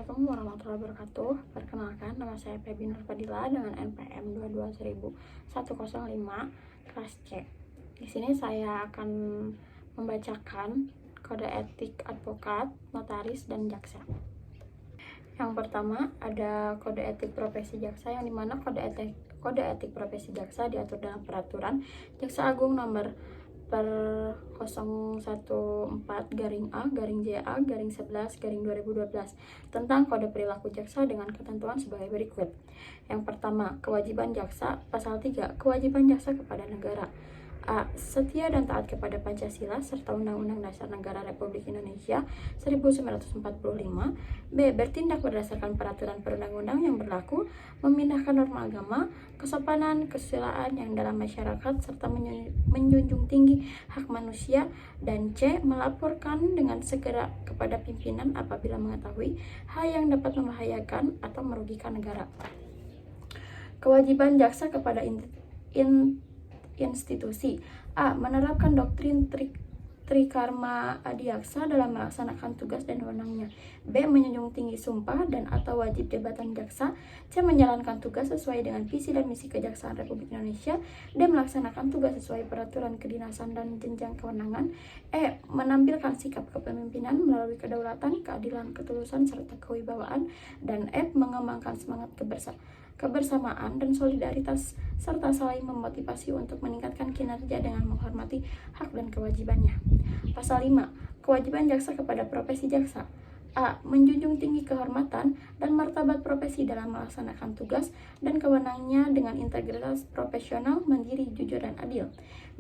Assalamualaikum warahmatullahi wabarakatuh. Perkenalkan, nama saya Febi Nurfadila dengan NPM 22105 kelas C. Di sini saya akan membacakan kode etik advokat, notaris, dan jaksa. Yang pertama ada kode etik profesi jaksa, yang dimana kode etik profesi jaksa diatur dalam peraturan Jaksa Agung nomor per 014-A-JA-11-2012 tentang kode perilaku jaksa dengan ketentuan sebagai berikut. Yang pertama, kewajiban jaksa. Pasal 3, kewajiban jaksa kepada negara. A. Setia dan taat kepada Pancasila serta Undang-Undang Dasar Negara Republik Indonesia 1945. B. Bertindak berdasarkan peraturan perundang-undang yang berlaku, memindahkan norma agama, kesopanan, kesusilaan yang dalam masyarakat, serta menjunjung tinggi hak manusia. Dan C. Melaporkan dengan segera kepada pimpinan apabila mengetahui hal yang dapat membahayakan atau merugikan negara. Kewajiban jaksa kepada institusi. A. Menerapkan doktrin Trikarma Adiaksa dalam melaksanakan tugas dan wewenangnya. B. Menjunjung tinggi sumpah dan atau wajib jabatan jaksa. C. Menjalankan tugas sesuai dengan visi dan misi Kejaksaan Republik Indonesia. D. Melaksanakan tugas sesuai peraturan kedinasan dan jenjang kewenangan. E. Menampilkan sikap kepemimpinan melalui kedaulatan, keadilan, ketulusan, serta kewibawaan. Dan F. Mengembangkan semangat kebersamaan dan solidaritas serta saling memotivasi untuk meningkatkan kinerja dengan menghormati hak dan kewajibannya. Pasal 5. Kewajiban jaksa kepada profesi jaksa. A. Menjunjung tinggi kehormatan dan martabat profesi dalam melaksanakan tugas dan kewenangannya dengan integritas profesional, mandiri, jujur, dan adil.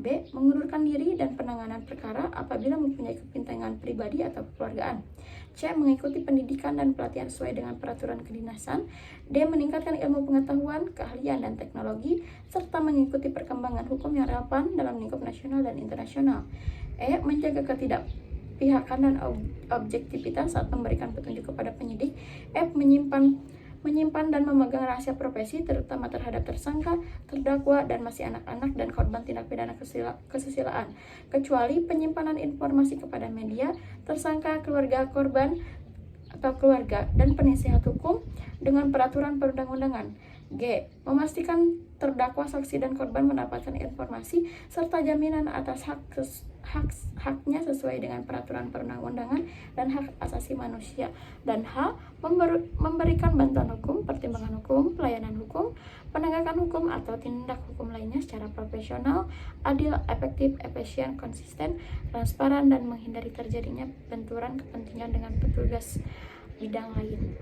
B. Mengundurkan diri dan penanganan perkara apabila mempunyai kepentingan pribadi atau kekeluargaan. C. Mengikuti pendidikan dan pelatihan sesuai dengan peraturan kedinasan. D. Meningkatkan ilmu pengetahuan, keahlian, dan teknologi, serta mengikuti perkembangan hukum yang relevan dalam lingkup nasional dan internasional. E. Menjaga ketidakpihakan dan objektivitas saat memberikan petunjuk kepada penyidik. F. Menyimpan dan memegang rahasia profesi, terutama terhadap tersangka, terdakwa, dan masih anak-anak dan korban tindak pidana kesusilaan, kecuali penyimpanan informasi kepada media, tersangka, keluarga korban atau keluarga, dan penasihat hukum dengan peraturan perundang-undangan. G. Memastikan terdakwa, saksi, dan korban mendapatkan informasi serta jaminan atas haknya sesuai dengan peraturan perundang-undangan dan hak asasi manusia. Dan H. Memberikan bantuan hukum, pertimbangan hukum, pelayanan hukum, penegakan hukum, atau tindak hukum lainnya secara profesional, adil, efektif, efisien, konsisten, transparan, dan menghindari terjadinya benturan kepentingan dengan petugas bidang lain.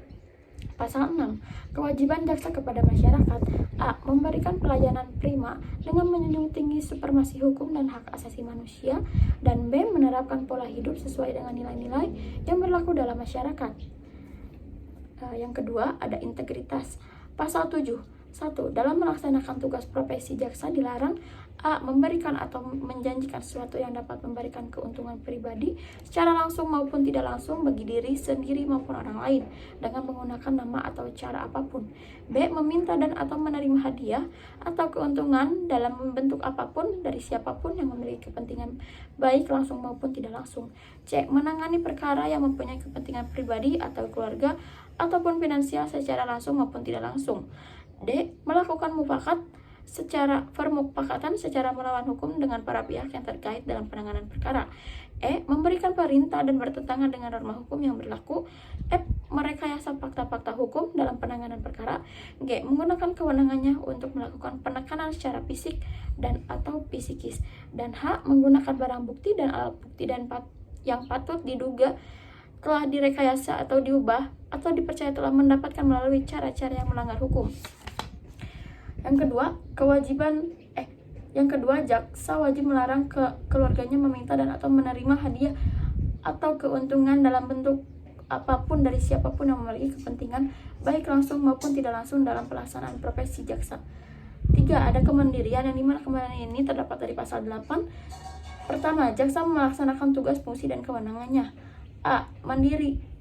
Pasal 6. Kewajiban jaksa kepada masyarakat. A. Memberikan pelayanan prima dengan menjunjung tinggi supremasi hukum dan hak asasi manusia. Dan B. Menerapkan pola hidup sesuai dengan nilai-nilai yang berlaku dalam masyarakat. Yang kedua ada integritas. Pasal 7. 1. Dalam melaksanakan tugas profesi jaksa dilarang A. Memberikan atau menjanjikan sesuatu yang dapat memberikan keuntungan pribadi secara langsung maupun tidak langsung bagi diri sendiri maupun orang lain dengan menggunakan nama atau cara apapun. B. Meminta dan atau menerima hadiah atau keuntungan dalam bentuk apapun dari siapapun yang memiliki kepentingan baik langsung maupun tidak langsung. C. Menangani perkara yang mempunyai kepentingan pribadi atau keluarga ataupun finansial secara langsung maupun tidak langsung. D. Melakukan permufakatan secara melawan hukum dengan para pihak yang terkait dalam penanganan perkara. E. Memberikan perintah dan bertentangan dengan norma hukum yang berlaku. F. Merekayasa fakta-fakta hukum dalam penanganan perkara. G. Menggunakan kewenangannya untuk melakukan penekanan secara fisik dan atau psikis. Dan H. Menggunakan barang bukti dan alat bukti yang patut diduga telah direkayasa atau diubah atau dipercaya telah mendapatkan melalui cara-cara yang melanggar hukum. Yang kedua, jaksa wajib melarang keluarganya meminta dan atau menerima hadiah atau keuntungan dalam bentuk apapun dari siapapun yang memiliki kepentingan baik langsung maupun tidak langsung dalam pelaksanaan profesi jaksa. 3. Ada kemandirian, yang dimana kemandirian ini terdapat dari pasal 8. Pertama, jaksa melaksanakan tugas, fungsi, dan kewenangannya. A.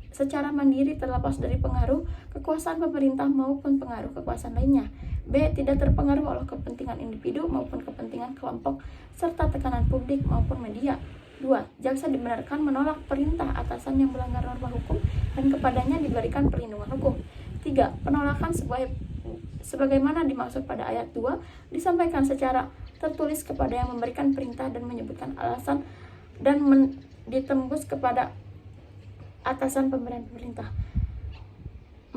Secara mandiri terlepas dari pengaruh kekuasaan pemerintah maupun pengaruh kekuasaan lainnya. B. Tidak terpengaruh oleh kepentingan individu maupun kepentingan kelompok serta tekanan publik maupun media. 2. Jaksa dibenarkan menolak perintah atasan yang melanggar norma hukum dan kepadanya diberikan perlindungan hukum. 3. Penolakan sebagaimana dimaksud pada ayat 2 disampaikan secara tertulis kepada yang memberikan perintah dan menyebutkan alasan dan ditembus kepada atasan pemberian perintah.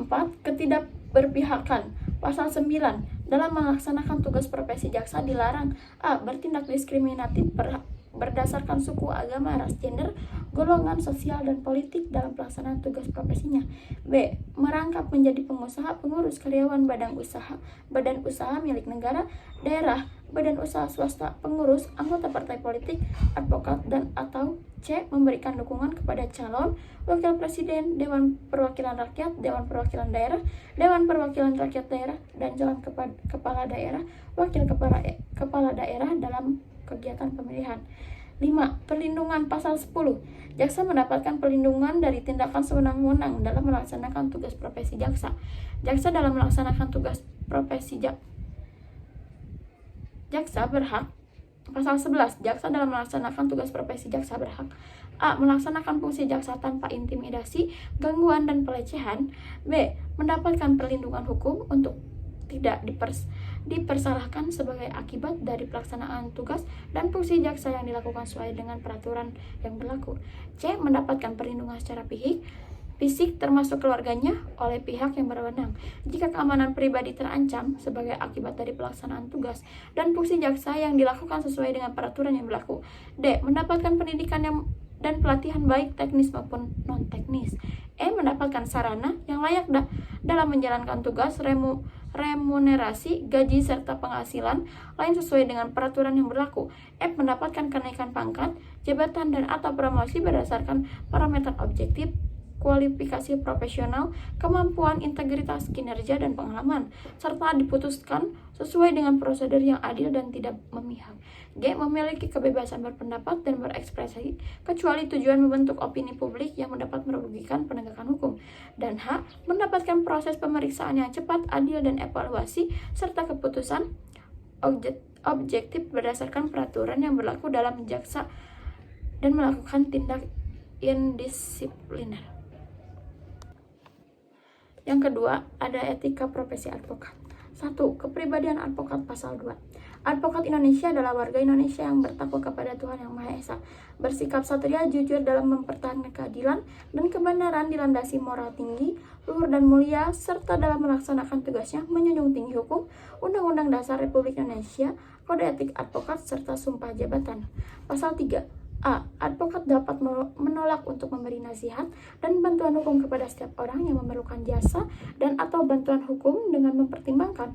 4. Ketidakberpihakan. Pasal 9. Dalam melaksanakan tugas profesi jaksa dilarang a. Bertindak diskriminatif berdasarkan suku, agama, ras, gender, golongan sosial, dan politik dalam pelaksanaan tugas profesinya. B. Merangkap menjadi pengusaha, pengurus, karyawan badan usaha milik negara, daerah, badan usaha swasta, pengurus, anggota partai politik, advokat, dan atau C. Memberikan dukungan kepada calon wakil presiden, Dewan Perwakilan Rakyat, Dewan Perwakilan Daerah, Dewan Perwakilan Rakyat Daerah, dan calon kepala daerah, wakil kepala daerah dalam kegiatan pemilihan. 5. Perlindungan. Pasal 10. Jaksa mendapatkan perlindungan dari tindakan sewenang-wenang dalam melaksanakan tugas profesi jaksa. Jaksa dalam melaksanakan tugas profesi jaksa berhak. Pasal 11. Jaksa dalam melaksanakan tugas profesi jaksa berhak a. Melaksanakan fungsi jaksa tanpa intimidasi, gangguan, dan pelecehan. B. Mendapatkan perlindungan hukum untuk tidak dipersalahkan sebagai akibat dari pelaksanaan tugas dan fungsi jaksa yang dilakukan sesuai dengan peraturan yang berlaku. C. Mendapatkan perlindungan secara fisik termasuk keluarganya oleh pihak yang berwenang jika keamanan pribadi terancam sebagai akibat dari pelaksanaan tugas dan fungsi jaksa yang dilakukan sesuai dengan peraturan yang berlaku. D. Mendapatkan pendidikan dan pelatihan baik teknis maupun non-teknis. E. Mendapatkan sarana yang layak dalam menjalankan tugas, remunerasi, gaji, serta penghasilan lain sesuai dengan peraturan yang berlaku. F. Mendapatkan kenaikan pangkat, jabatan, dan atau promosi berdasarkan parameter objektif, kualifikasi profesional, kemampuan, integritas, kinerja, dan pengalaman, serta diputuskan sesuai dengan prosedur yang adil dan tidak memihak. G. Memiliki kebebasan berpendapat dan berekspresi kecuali tujuan membentuk opini publik yang dapat merugikan penegakan hukum. Dan H. Mendapatkan proses pemeriksaan yang cepat, adil, dan evaluasi serta keputusan objektif berdasarkan peraturan yang berlaku dalam jaksa dan melakukan tindak indisipliner. Yang kedua, ada etika profesi advokat. 1. Kepribadian advokat. Pasal 2. Advokat Indonesia adalah warga Indonesia yang bertakwa kepada Tuhan Yang Maha Esa, bersikap satria, jujur dalam mempertahankan keadilan dan kebenaran, dilandasi moral tinggi, luhur dan mulia, serta dalam melaksanakan tugasnya menjunjung tinggi hukum, Undang-Undang Dasar Republik Indonesia, Kode Etik Advokat, serta sumpah jabatan. Pasal 3. A. Advokat dapat menolak untuk memberi nasihat dan bantuan hukum kepada setiap orang yang memerlukan jasa dan atau bantuan hukum dengan mempertimbangkan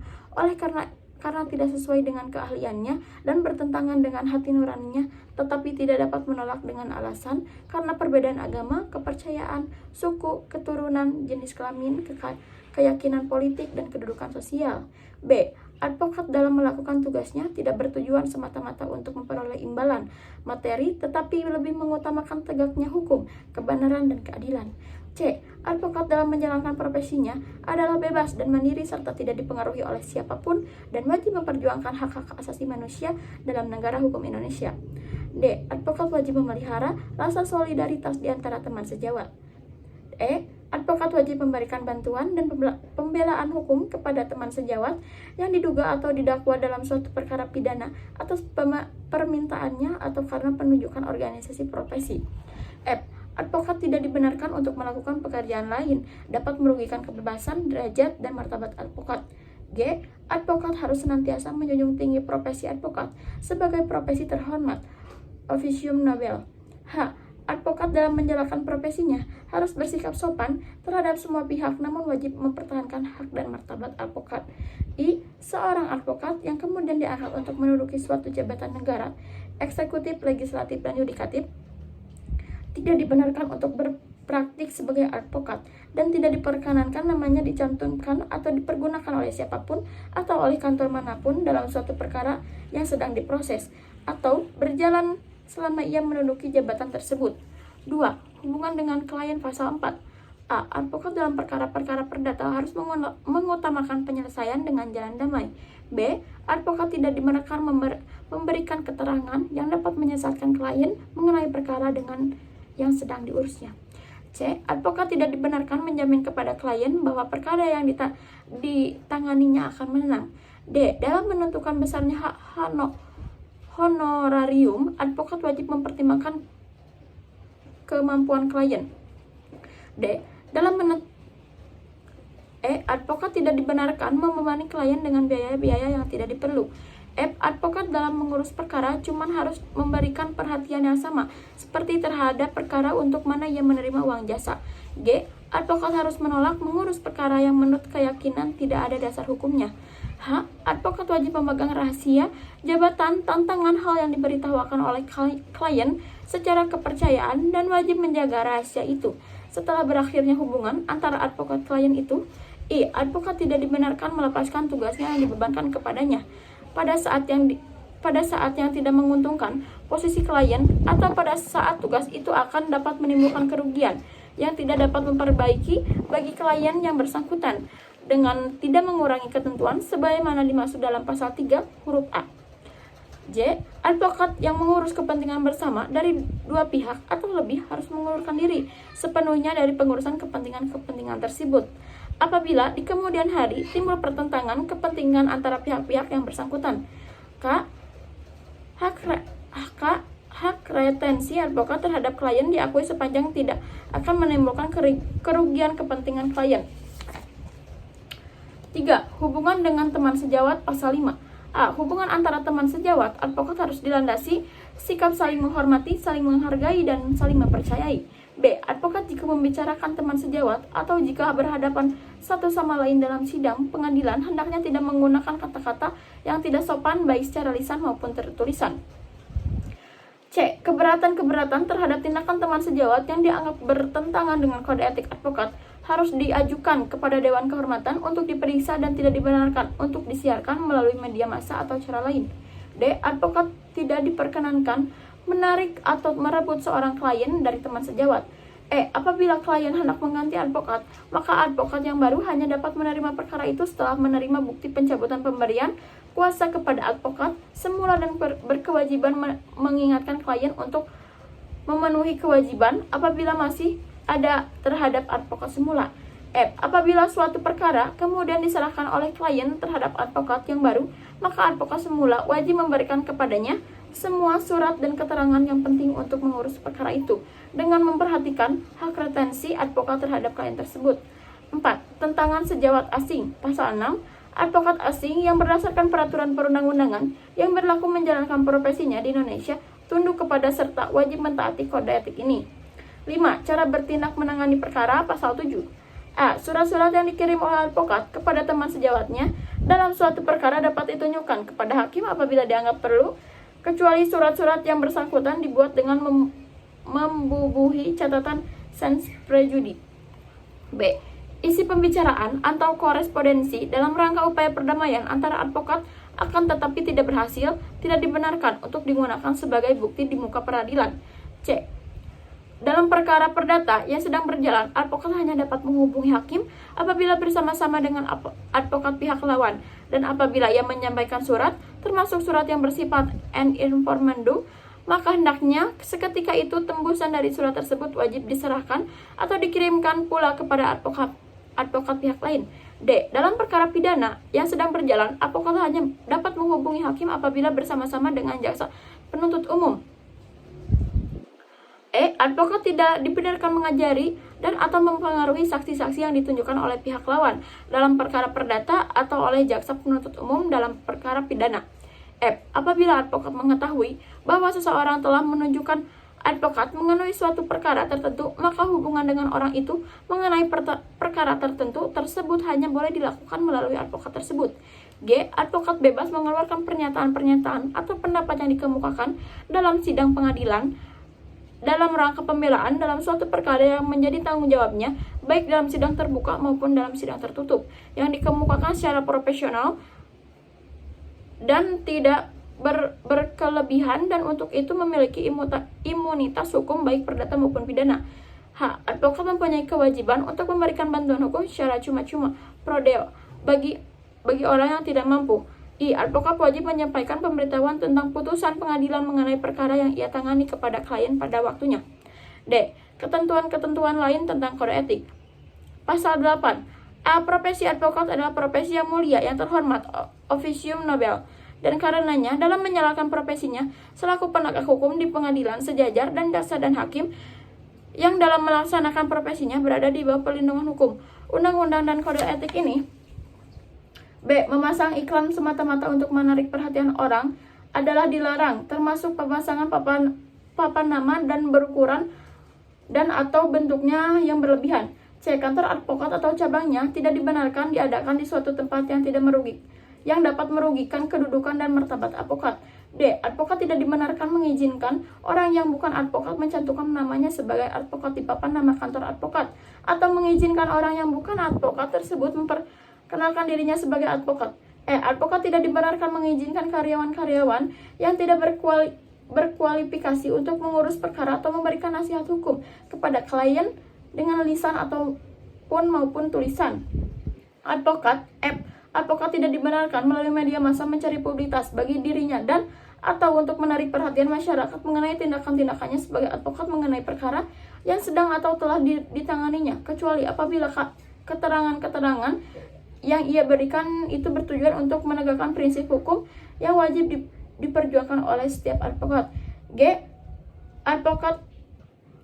karena tidak sesuai dengan keahliannya dan bertentangan dengan hati nuraninya, tetapi tidak dapat menolak dengan alasan karena perbedaan agama, kepercayaan, suku, keturunan, jenis kelamin, keyakinan politik, dan kedudukan sosial. B. Advokat dalam melakukan tugasnya tidak bertujuan semata-mata untuk memperoleh imbalan materi, tetapi lebih mengutamakan tegaknya hukum, kebenaran, dan keadilan. C. Advokat dalam menjalankan profesinya adalah bebas dan mandiri serta tidak dipengaruhi oleh siapapun dan wajib memperjuangkan hak-hak asasi manusia dalam negara hukum Indonesia. D. Advokat wajib memelihara rasa solidaritas di antara teman sejawat. E. Advokat wajib memberikan bantuan dan pembelaan hukum kepada teman sejawat yang diduga atau didakwa dalam suatu perkara pidana atas permintaannya atau karena penunjukan organisasi profesi. F. Advokat tidak dibenarkan untuk melakukan pekerjaan lain, dapat merugikan kebebasan, derajat, dan martabat advokat. G. Advokat harus senantiasa menjunjung tinggi profesi advokat sebagai profesi terhormat, officium nobile. H. Advokat dalam menjalankan profesinya harus bersikap sopan terhadap semua pihak, namun wajib mempertahankan hak dan martabat advokat. I. Seorang advokat yang kemudian diangkat untuk menduduki suatu jabatan negara, eksekutif, legislatif, dan yudikatif, tidak dibenarkan untuk berpraktik sebagai advokat dan tidak diperkenankan namanya dicantumkan atau dipergunakan oleh siapapun atau oleh kantor manapun dalam suatu perkara yang sedang diproses atau berjalan selama ia menduduki jabatan tersebut. 2. Hubungan dengan klien. Pasal 4. A. Advokat dalam perkara-perkara perdata harus mengutamakan penyelesaian dengan jalan damai. B. Advokat tidak dibenarkan memberikan keterangan yang dapat menyesatkan klien mengenai perkara dengan yang sedang diurusnya. C. Advokat tidak dibenarkan menjamin kepada klien bahwa perkara yang ditanganinya akan menang. D. Dalam menentukan besarnya hak honorarium, advokat wajib mempertimbangkan kemampuan klien. D. Advokat tidak dibenarkan membebani klien dengan biaya-biaya yang tidak diperlu. F. Advokat dalam mengurus perkara cuma harus memberikan perhatian yang sama seperti terhadap perkara untuk mana ia menerima uang jasa. G. Advokat harus menolak mengurus perkara yang menurut keyakinan tidak ada dasar hukumnya. H. Advokat wajib memegang rahasia jabatan, tantangan hal yang diberitahukan oleh klien secara kepercayaan dan wajib menjaga rahasia itu setelah berakhirnya hubungan antara advokat klien itu. I. Advokat tidak dibenarkan melepaskan tugasnya yang dibebankan kepadanya pada saat yang tidak menguntungkan posisi klien atau pada saat tugas itu akan dapat menimbulkan kerugian yang tidak dapat memperbaiki bagi klien yang bersangkutan dengan tidak mengurangi ketentuan sebagaimana dimaksud dalam pasal 3 huruf A. J. Advokat yang mengurus kepentingan bersama dari dua pihak atau lebih harus mengundurkan diri sepenuhnya dari pengurusan kepentingan tersebut apabila di kemudian hari timbul pertentangan kepentingan antara pihak-pihak yang bersangkutan. K. Hak retensi advokat terhadap klien diakui sepanjang tidak akan menimbulkan kerugian kepentingan klien. 3. Hubungan dengan teman sejawat pasal 5. A. Hubungan antara teman sejawat advokat harus dilandasi sikap saling menghormati, saling menghargai, dan saling mempercayai. B. Advokat jika membicarakan teman sejawat atau jika berhadapan satu sama lain dalam sidang pengadilan hendaknya tidak menggunakan kata-kata yang tidak sopan baik secara lisan maupun tertulisan. C. Keberatan terhadap tindakan teman sejawat yang dianggap bertentangan dengan kode etik advokat harus diajukan kepada Dewan Kehormatan untuk diperiksa dan tidak dibenarkan untuk disiarkan melalui media massa atau cara lain. D. Advokat tidak diperkenankan menarik atau merebut seorang klien dari teman sejawat. E. Apabila klien hendak mengganti advokat, maka advokat yang baru hanya dapat menerima perkara itu setelah menerima bukti pencabutan pemberian kuasa kepada advokat semula dan berkewajiban mengingatkan klien untuk memenuhi kewajiban apabila masih ada terhadap advokat semula. F. Apabila suatu perkara kemudian diserahkan oleh klien terhadap advokat yang baru, maka advokat semula wajib memberikan kepadanya semua surat dan keterangan yang penting untuk mengurus perkara itu dengan memperhatikan hak retensi advokat terhadap klien tersebut. 4. Tentangan sejawat asing pasal 6. Advokat asing yang berdasarkan peraturan perundang-undangan yang berlaku menjalankan profesinya di Indonesia tunduk kepada serta wajib mentaati kode etik ini. 5. Cara bertindak menangani perkara pasal 7. A. Surat-surat yang dikirim oleh advokat kepada teman sejawatnya dalam suatu perkara dapat ditunjukkan kepada hakim apabila dianggap perlu, kecuali surat-surat yang bersangkutan dibuat dengan membubuhi catatan sens prejudi. B. Isi pembicaraan atau korespondensi dalam rangka upaya perdamaian antara advokat akan tetapi tidak berhasil tidak dibenarkan untuk digunakan sebagai bukti di muka peradilan. C. Dalam perkara perdata yang sedang berjalan, advokat hanya dapat menghubungi hakim apabila bersama-sama dengan advokat pihak lawan dan apabila ia menyampaikan surat, termasuk surat yang bersifat an informando, maka hendaknya seketika itu tembusan dari surat tersebut wajib diserahkan atau dikirimkan pula kepada advokat pihak lain. D. Dalam perkara pidana yang sedang berjalan, advokat hanya dapat menghubungi hakim apabila bersama-sama dengan jaksa penuntut umum. E. Advokat tidak dibenarkan mengajari dan atau mempengaruhi saksi-saksi yang ditunjukkan oleh pihak lawan dalam perkara perdata atau oleh jaksa penuntut umum dalam perkara pidana. F. Apabila advokat mengetahui bahwa seseorang telah menunjukkan advokat mengenai suatu perkara tertentu, maka hubungan dengan orang itu mengenai perkara tertentu tersebut hanya boleh dilakukan melalui advokat tersebut. G. Advokat bebas mengeluarkan pernyataan-pernyataan atau pendapat yang dikemukakan dalam sidang pengadilan dalam rangka pembelaan dalam suatu perkara yang menjadi tanggung jawabnya, baik dalam sidang terbuka maupun dalam sidang tertutup, yang dikemukakan secara profesional dan tidak berkelebihan dan untuk itu memiliki imunitas hukum baik perdata maupun pidana. H. Advokat mempunyai kewajiban untuk memberikan bantuan hukum secara cuma-cuma pro deo bagi orang yang tidak mampu. I. Advokat wajib menyampaikan pemberitahuan tentang putusan pengadilan mengenai perkara yang ia tangani kepada klien pada waktunya. D. Ketentuan-ketentuan lain tentang kode etik. Pasal 8. A. Profesi advokat adalah profesi yang mulia, yang terhormat, officium nobel, dan karenanya dalam menjalankan profesinya selaku penegak hukum di pengadilan sejajar dan jaksa dan hakim yang dalam melaksanakan profesinya berada di bawah perlindungan hukum, undang-undang dan kode etik ini. B. Memasang iklan semata-mata untuk menarik perhatian orang adalah dilarang, termasuk pemasangan papan nama dan berukuran dan atau bentuknya yang berlebihan. C. Kantor advokat atau cabangnya tidak dibenarkan diadakan di suatu tempat yang dapat merugikan kedudukan dan martabat advokat. D. Advokat tidak dibenarkan mengizinkan orang yang bukan advokat mencantumkan namanya sebagai advokat di papan nama kantor advokat, atau mengizinkan orang yang bukan advokat tersebut memperkenalkan dirinya sebagai advokat. E. Advokat tidak dibenarkan mengizinkan karyawan-karyawan yang tidak berkualifikasi untuk mengurus perkara atau memberikan nasihat hukum kepada klien dengan lisan maupun tulisan. Advokat. F. Advokat tidak dibenarkan melalui media massa mencari publisitas bagi dirinya dan atau untuk menarik perhatian masyarakat mengenai tindakan-tindakannya sebagai advokat mengenai perkara yang sedang atau telah ditanganinya, kecuali apabila keterangan-keterangan yang ia berikan itu bertujuan untuk menegakkan prinsip hukum yang wajib diperjuangkan oleh setiap advokat. G. Advokat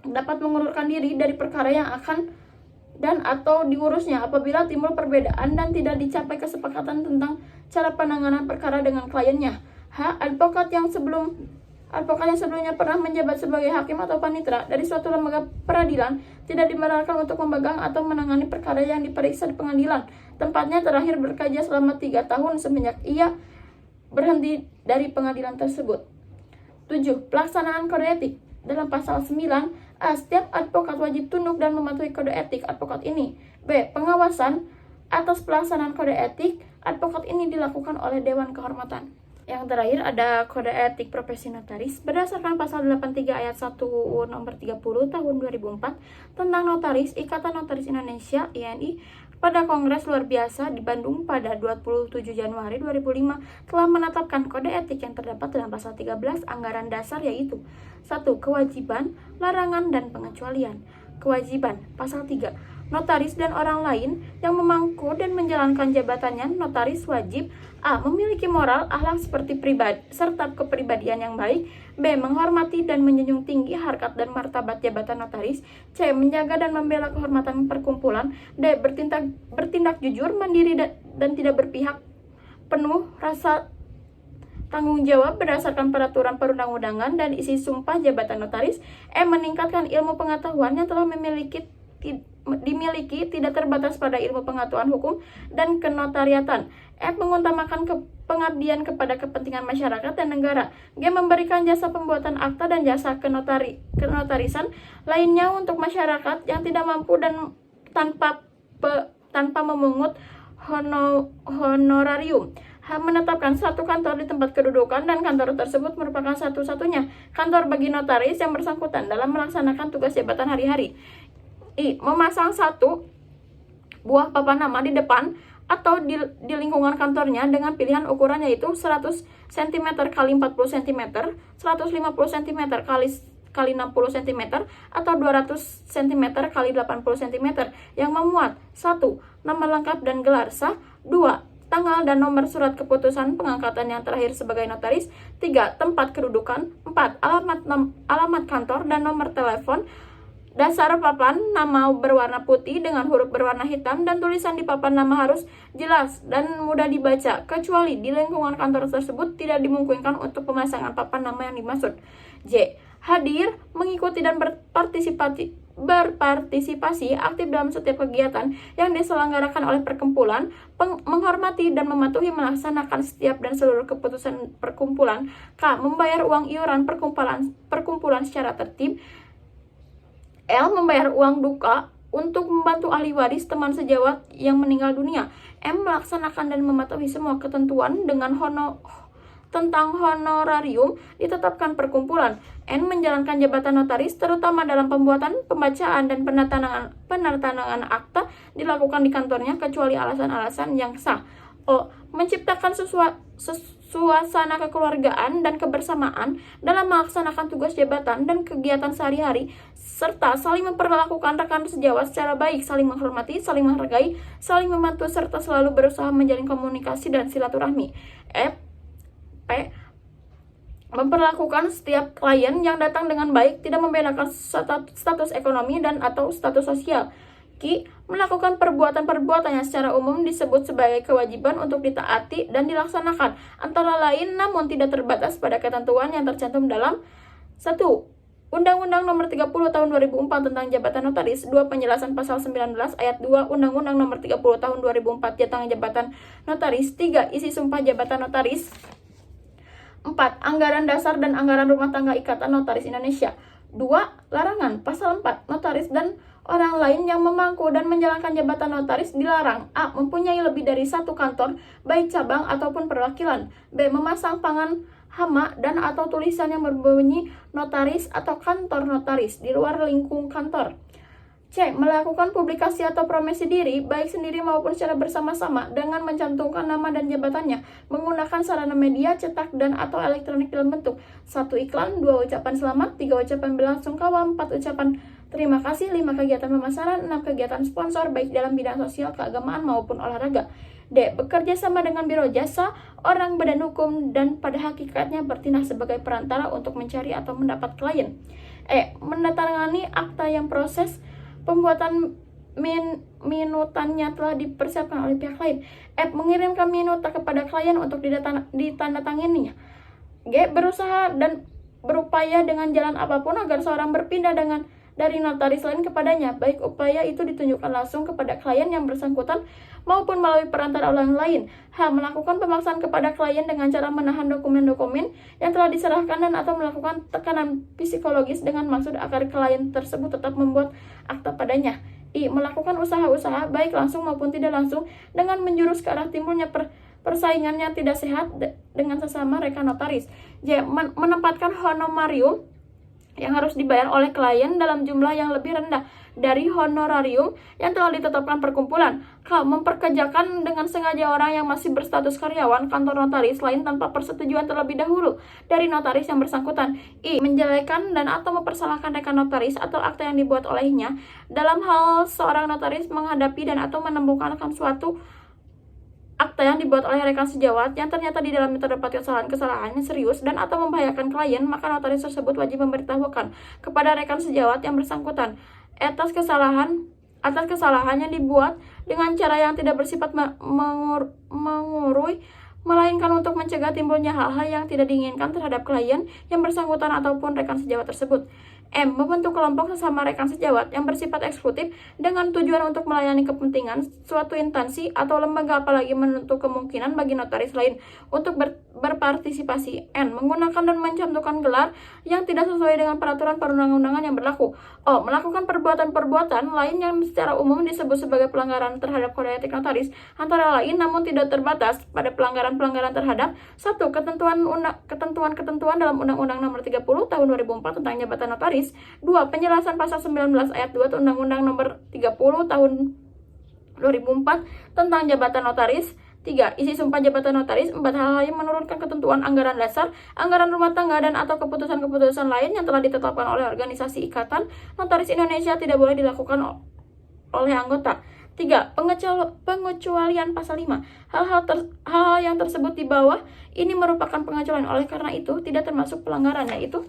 dapat mengundurkan diri dari perkara yang akan dan atau diurusnya apabila timbul perbedaan dan tidak dicapai kesepakatan tentang cara penanganan perkara dengan kliennya. H. Advokat yang sebelumnya pernah menjabat sebagai hakim atau panitera dari suatu lembaga peradilan tidak dibenarkan untuk memegang atau menangani perkara yang diperiksa di pengadilan. Tempatnya terakhir bekerja selama 3 tahun semenjak ia berhenti dari pengadilan tersebut. 7. Pelaksanaan kode etik. Dalam pasal 9, A. Setiap advokat wajib tunduk dan mematuhi kode etik advokat ini. B. Pengawasan atas pelaksanaan kode etik advokat ini dilakukan oleh Dewan Kehormatan. Yang terakhir ada kode etik profesi notaris berdasarkan pasal 83 ayat 1 nomor 30 tahun 2004 tentang notaris Ikatan Notaris Indonesia INI pada Kongres Luar Biasa di Bandung pada 27 Januari 2005 telah menetapkan kode etik yang terdapat dalam pasal 13 anggaran dasar, yaitu 1. Kewajiban, larangan, dan pengecualian. Kewajiban, pasal 3. Notaris dan orang lain yang memangku dan menjalankan jabatannya notaris wajib A. Memiliki moral, akhlak serta kepribadian yang baik. B. Menghormati dan menjunjung tinggi harkat dan martabat jabatan notaris. C. Menjaga dan membela kehormatan perkumpulan. D. Bertindak jujur, mandiri, dan tidak berpihak, penuh rasa tanggung jawab berdasarkan peraturan perundang-undangan dan isi sumpah jabatan notaris. E. Meningkatkan ilmu pengetahuan yang telah dimiliki tidak terbatas pada ilmu pengetahuan hukum dan kenotariatan. F. Mengutamakan pengabdian kepada kepentingan masyarakat dan negara. G. Memberikan jasa pembuatan akta dan jasa kenotarisan lainnya untuk masyarakat yang tidak mampu dan tanpa memungut honorarium. H. Menetapkan satu kantor di tempat kedudukan dan kantor tersebut merupakan satu-satunya kantor bagi notaris yang bersangkutan dalam melaksanakan tugas jabatan hari-hari. I. Memasang 1 buah papan nama di depan atau di lingkungan kantornya dengan pilihan ukuran yaitu 100 cm x 40 cm, 150 cm x 60 cm, atau 200 cm x 80 cm yang memuat 1. Nama lengkap dan gelar sah. 2. Tanggal dan nomor surat keputusan pengangkatan yang terakhir sebagai notaris. 3. Tempat kedudukan. 4. Alamat kantor dan nomor telepon. Dasar papan nama berwarna putih dengan huruf berwarna hitam dan tulisan di papan nama harus jelas dan mudah dibaca, kecuali di lingkungan kantor tersebut tidak dimungkinkan untuk pemasangan papan nama yang dimaksud. J. Hadir, mengikuti dan berpartisipasi aktif dalam setiap kegiatan yang diselenggarakan oleh perkumpulan, menghormati dan mematuhi melaksanakan setiap dan seluruh keputusan perkumpulan. K. Membayar uang iuran perkumpulan secara tertib. L. Membayar uang duka untuk membantu ahli waris teman sejawat yang meninggal dunia. M. Melaksanakan dan mematuhi semua ketentuan dengan tentang honorarium ditetapkan perkumpulan. N. Menjalankan jabatan notaris terutama dalam pembuatan, pembacaan, dan penandatanganan akta dilakukan di kantornya kecuali alasan-alasan yang sah. O. Menciptakan suasana kekeluargaan dan kebersamaan dalam melaksanakan tugas jabatan dan kegiatan sehari-hari, serta saling memperlakukan rekan sejawat secara baik, saling menghormati, saling menghargai, saling membantu, serta selalu berusaha menjalin komunikasi dan silaturahmi. P. Memperlakukan setiap klien yang datang dengan baik, tidak membedakan status ekonomi dan atau status sosial. Q. Melakukan perbuatan-perbuatan yang secara umum disebut sebagai kewajiban untuk ditaati dan dilaksanakan, antara lain namun tidak terbatas pada ketentuan yang tercantum dalam 1. Undang-Undang Nomor 30 Tahun 2004 tentang Jabatan Notaris. 2. Penjelasan Pasal 19 Ayat 2 Undang-Undang Nomor 30 Tahun 2004 tentang Jabatan Notaris. 3. Isi Sumpah Jabatan Notaris. 4. Anggaran dasar dan anggaran rumah tangga Ikatan Notaris Indonesia. 2. Larangan. Pasal 4. Notaris dan orang lain yang memangku dan menjalankan jabatan notaris dilarang: A. Mempunyai lebih dari satu kantor, baik cabang ataupun perwakilan. B. Memasang pangan hama dan atau tulisan yang berbunyi notaris atau kantor notaris di luar lingkung kantor. C. Melakukan publikasi atau promosi diri, baik sendiri maupun secara bersama-sama, dengan mencantumkan nama dan jabatannya, menggunakan sarana media, cetak, dan atau elektronik dalam bentuk 1. Iklan, 2. Ucapan selamat, 3. Ucapan belasungkawa, 4. Ucapan terima kasih, 5. Kegiatan pemasaran, 6. Kegiatan sponsor, baik dalam bidang sosial, keagamaan, maupun olahraga. D. Bekerja sama dengan biro jasa, orang badan hukum, dan pada hakikatnya bertindak sebagai perantara untuk mencari atau mendapat klien. E. Menandatangani akta yang proses pembuatan minutannya telah dipersiapkan oleh pihak lain. F. Mengirimkan minuta kepada klien untuk ditandatanganinya. G. Berusaha dan berupaya dengan jalan apapun agar seorang berpindah dari notaris lain kepadanya, baik upaya itu ditunjukkan langsung kepada klien yang bersangkutan maupun melalui perantara orang lain. H. Melakukan pemaksaan kepada klien dengan cara menahan dokumen-dokumen yang telah diserahkan dan atau melakukan tekanan psikologis dengan maksud agar klien tersebut tetap membuat akta padanya. I. Melakukan usaha-usaha baik langsung maupun tidak langsung dengan menjurus ke arah timbulnya persaingan yang tidak sehat dengan sesama rekan notaris. J. Menempatkan honorarium yang harus dibayar oleh klien dalam jumlah yang lebih rendah dari honorarium yang telah ditetapkan perkumpulan. K. Memperkerjakan dengan sengaja orang yang masih berstatus karyawan kantor notaris lain tanpa persetujuan terlebih dahulu dari notaris yang bersangkutan. I. Menjelekan dan atau mempersalahkan rekan notaris atau akta yang dibuat olehnya dalam hal seorang notaris menghadapi dan atau menemukan suatu akta yang dibuat oleh rekan sejawat yang ternyata di dalamnya terdapat kesalahan yang serius dan atau membahayakan klien, maka notaris tersebut wajib memberitahukan kepada rekan sejawat yang bersangkutan atas kesalahan yang dibuat dengan cara yang tidak bersifat mengurui, melainkan untuk mencegah timbulnya hal-hal yang tidak diinginkan terhadap klien yang bersangkutan ataupun rekan sejawat tersebut. M. Membentuk kelompok sesama rekan sejawat yang bersifat eksekutif dengan tujuan untuk melayani kepentingan suatu instansi atau lembaga, apalagi menutup kemungkinan bagi notaris lain untuk berpartisipasi. N. Menggunakan dan mencantumkan gelar yang tidak sesuai dengan peraturan perundang-undangan yang berlaku. O. Melakukan perbuatan-perbuatan lain yang secara umum disebut sebagai pelanggaran terhadap kode etik notaris, antara lain namun tidak terbatas pada pelanggaran-pelanggaran terhadap 1. Ketentuan dalam Undang-Undang Nomor 30 Tahun 2004 tentang Jabatan Notaris. 2. Penjelasan Pasal 19 Ayat 2 Undang-Undang Nomor 30 Tahun 2004 tentang Jabatan Notaris. 3. Isi Sumpah Jabatan Notaris. 4. Hal-hal yang menurunkan ketentuan anggaran dasar, anggaran rumah tangga, dan atau keputusan-keputusan lain yang telah ditetapkan oleh organisasi Ikatan Notaris Indonesia tidak boleh dilakukan oleh anggota. 3. Pengecualian Pasal 5. Hal-hal yang tersebut di bawah ini merupakan pengecualian, oleh karena itu tidak termasuk pelanggaran, yaitu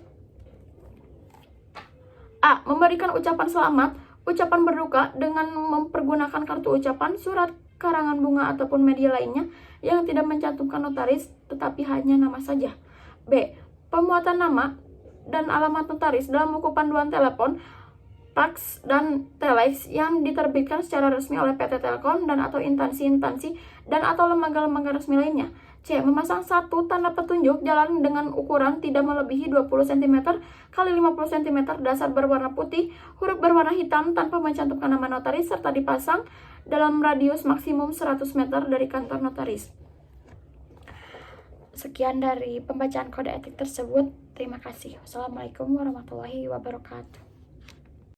A. Memberikan ucapan selamat, ucapan berduka dengan mempergunakan kartu ucapan, surat, karangan bunga, ataupun media lainnya yang tidak mencantumkan notaris tetapi hanya nama saja. B. Pemuatan nama dan alamat notaris dalam buku panduan telepon, fax, dan telex yang diterbitkan secara resmi oleh PT Telkom dan atau instansi-instansi dan atau lembaga-lembaga resmi lainnya. C. Memasang satu tanda petunjuk jalan dengan ukuran tidak melebihi 20 cm x 50 cm, dasar berwarna putih, huruf berwarna hitam tanpa mencantumkan nama notaris, serta dipasang dalam radius maksimum 100 meter dari kantor notaris. Sekian dari pembacaan kode etik tersebut. Terima kasih. Wassalamualaikum warahmatullahi wabarakatuh.